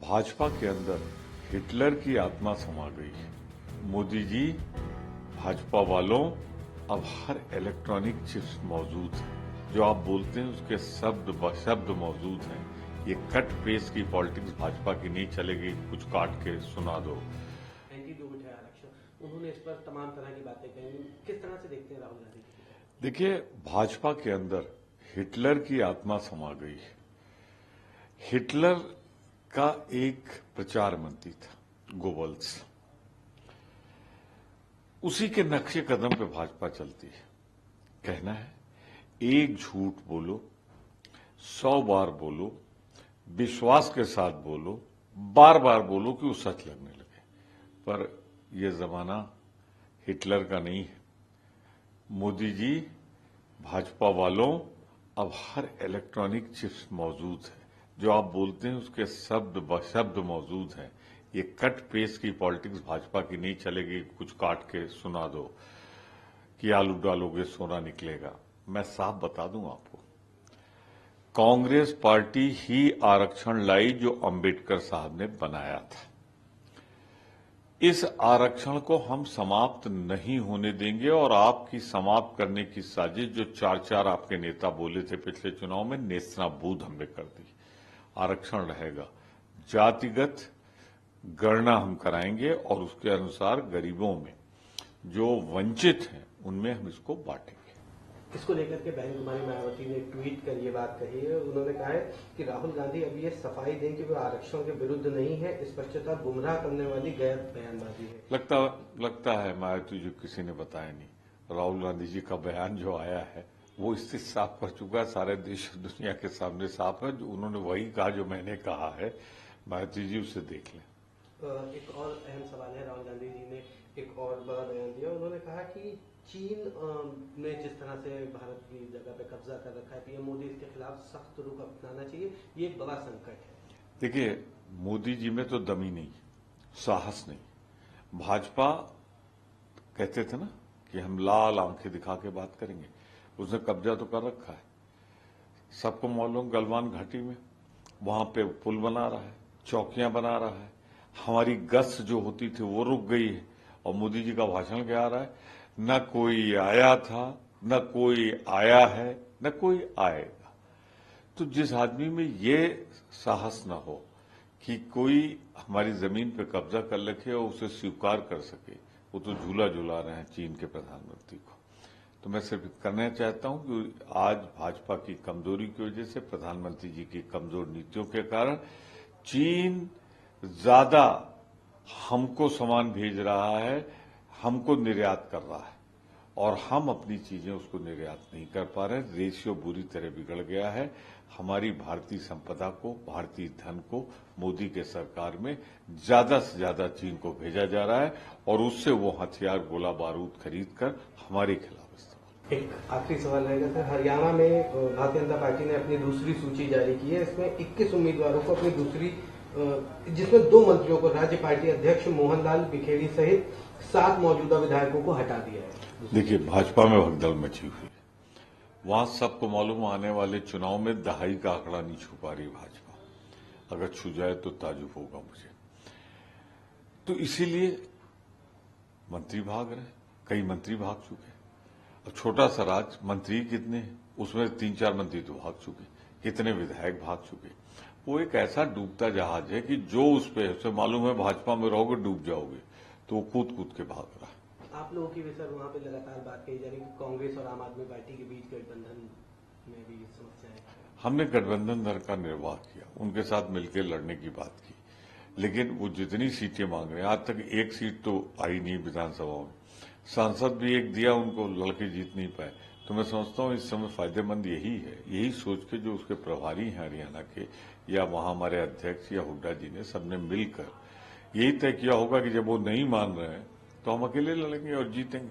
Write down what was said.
भाजपा के अंदर हिटलर की आत्मा समा गई है। मोदी जी, भाजपा वालों, अब हर इलेक्ट्रॉनिक चिप्स मौजूद है। जो आप बोलते हैं उसके शब्द बशब्द मौजूद हैं। ये कट पेस्ट की पॉलिटिक्स भाजपा की नहीं चलेगी। कुछ काट के सुना दो। एंटी-2 है आरक्षण, उन्होंने इस पर तमाम तरह की बातें कही। किस तरह से देखते हैं राहुल गांधी जी? देखिए, भाजपा के अंदर हिटलर की आत्मा समा गई है। हिटलर का एक प्रचार मंत्री था, गोबल्स। उसी के नक्शे कदम पे भाजपा चलती है। कहना है, एक झूठ बोलो, 100 बार बोलो, विश्वास के साथ बोलो, बार बार बोलो कि वो सच लगने लगे। पर यह जमाना हिटलर का नहीं है। मोदी जी, भाजपा वालों, अब हर इलेक्ट्रॉनिक चिप्स मौजूद है। जो आप बोलते हैं उसके शब्द बशब्द मौजूद हैं। ये कट पेस्ट की पॉलिटिक्स भाजपा की नहीं चलेगी। कुछ काट के सुना दो कि आलू डालोगे सोना निकलेगा। मैं साफ बता दूं आपको, कांग्रेस पार्टी ही आरक्षण लाई जो अंबेडकर साहब ने बनाया था। इस आरक्षण को हम समाप्त नहीं होने देंगे और आपकी समाप्त करने की साजिश जो चार आपके नेता बोले थे पिछले चुनाव में, नेस्तनाबूद हमने कर दी। आरक्षण रहेगा, जातिगत गणना हम कराएंगे और उसके अनुसार गरीबों में जो वंचित हैं उनमें हम इसको बांटेंगे। इसको लेकर के बहन कुमारी मायावती ने ट्वीट कर ये बात कही है। उन्होंने कहा है कि राहुल गांधी अब ये सफाई दें कि वो आरक्षण के विरुद्ध नहीं है। इस पश्चात गुमराह करने वाली गैर बयानबाजी है। लगता है मायावती जी किसी ने बताया नहीं। राहुल गांधी जी का बयान जो आया है वो इससे साफ कर चुका है, सारे देश दुनिया के सामने साफ है। जो उन्होंने वही कहा जो मैंने कहा है। मायावती जी उसे देख लें। एक और अहम सवाल है, राहुल गांधी जी ने एक और बड़ा बयान दिया। उन्होंने कहा कि चीन ने जिस तरह से भारत की जगह पे कब्जा कर रखा है, पीएम मोदी इसके खिलाफ सख्त रुख अपनाना चाहिए। ये एक बड़ा संकट है। देखिए, मोदी जी में तो दम ही नहीं, साहस नहीं। भाजपा कहते थे ना कि हम लाल आंखें दिखा के बात करेंगे। उसने कब्जा तो कर रखा है। सबको मालूम, गलवान घाटी में वहां पे पुल बना रहा है, चौकियां बना रहा है। हमारी गश्त जो होती थी वो रुक गई है। और मोदी जी का भाषण क्या आ रहा है, न कोई आया था, न कोई आया है, न कोई आएगा। तो जिस आदमी में ये साहस न हो कि कोई हमारी जमीन पे कब्जा कर रखे और उसे स्वीकार कर सके, वो तो झूला झूला रहे हैं चीन के प्रधानमंत्री को। तो मैं सिर्फ कहना चाहता हूं कि आज भाजपा की कमजोरी की वजह से, प्रधानमंत्री जी की कमजोर नीतियों के कारण चीन ज्यादा हमको सामान भेज रहा है, हमको निर्यात कर रहा है और हम अपनी चीजें उसको निर्यात नहीं कर पा रहे। रेशियो बुरी तरह बिगड़ गया है। हमारी भारतीय संपदा को, भारतीय धन को मोदी के सरकार में ज्यादा से ज्यादा चीन को भेजा जा रहा है और उससे वो हथियार, गोला बारूद खरीद कर हमारे खिलाफ इस्तेमाल। एक आखिरी सवाल रहेगा सर, हरियाणा में भारतीय जनता पार्टी ने अपनी दूसरी सूची जारी की है। इसमें 21 उम्मीदवारों को अपनी दूसरी, जिसमें 2 मंत्रियों को राज्य पार्टी अध्यक्ष मोहनलाल बिखेड़ी सहित 7 मौजूदा विधायकों को हटा दिया है। देखिए, भाजपा में भगदड़ मची हुई है। वहां सबको मालूम, आने वाले चुनाव में दहाई का आंकड़ा नहीं छू पा रही भाजपा। अगर छू जाए तो ताजुब होगा मुझे। तो इसीलिए मंत्री भाग रहे, कई मंत्री भाग चुके। अब छोटा सा राज्य, मंत्री कितने हैं, उसमें 3-4 मंत्री तो भाग चुके, कितने विधायक भाग चुके। वो एक ऐसा डूबता जहाज है कि जो उस पे उसे मालूम है भाजपा में रहोगे डूब जाओगे, तो वो कूद कूद के भाग रहा है। आप लोगों की भी सर वहां पे लगातार बात कही जा रही है कि कांग्रेस और आम आदमी पार्टी के बीच गठबंधन में भी समस्या है। हमने गठबंधन दर का निर्वाह किया, उनके साथ मिलकर लड़ने की बात की, लेकिन वो जितनी सीटें मांग रहे हैं, आज तक एक सीट तो आई नहीं विधानसभा में। सांसद भी एक दिया उनको, लड़के जीत नहीं पाए। तो मैं समझता हूं इस समय फायदेमंद यही है, यही सोच के जो उसके प्रभारी हैं हरियाणा के, या वहां हमारे अध्यक्ष या हुड्डा जी ने, सबने मिलकर यही तय किया होगा कि जब वो नहीं मान रहे हैं तो हम अकेले लड़ेंगे और जीतेंगे।